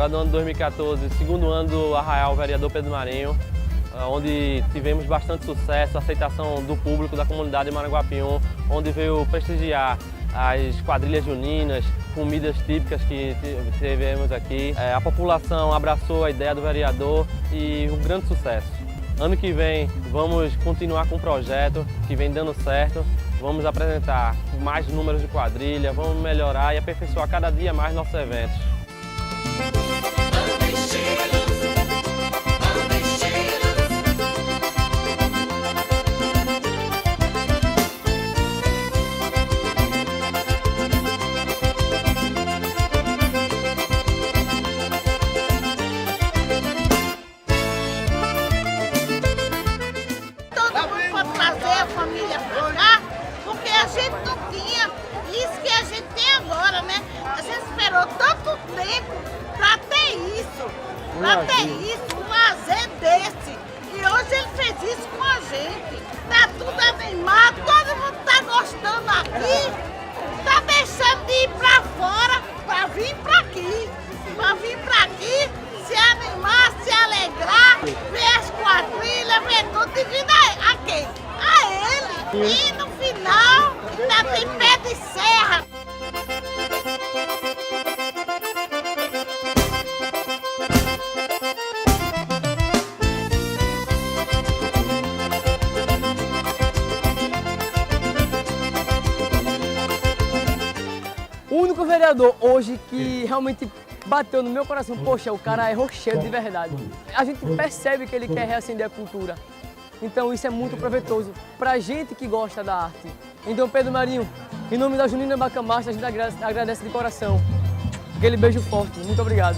agora no ano de 2014, segundo ano do Arraial Vereador Pedro Marinho, onde tivemos bastante sucesso, aceitação do público da comunidade de Maranguapium, onde veio prestigiar as quadrilhas juninas, comidas típicas que tivemos aqui. A população abraçou a ideia do vereador e um grande sucesso. Ano que vem vamos continuar com o projeto que vem dando certo, vamos apresentar mais números de quadrilha, vamos melhorar e aperfeiçoar cada dia mais nossos eventos. Trazer a família pra cá, porque a gente não tinha isso que a gente tem agora, né? A gente esperou tanto tempo pra ter isso, um lazer desse. E hoje ele fez isso com a gente. Tá tudo animado, todo mundo tá gostando aqui, tá deixando de ir pra fora pra vir pra aqui. Pra vir pra aqui, se animar, se alegrar, ver as quadrilhas, ver tudo e vir a quem? A ele. E no final, ainda tem pé de serra. O único vereador hoje que realmente bateu no meu coração, poxa, o cara é rochedo de verdade. A gente percebe que ele quer reacender a cultura. Então isso é muito proveitoso pra gente que gosta da arte. Então, Pedro Marinho, em nome da Junina Bacamarte, a gente agradece de coração. Aquele beijo forte. Muito obrigado.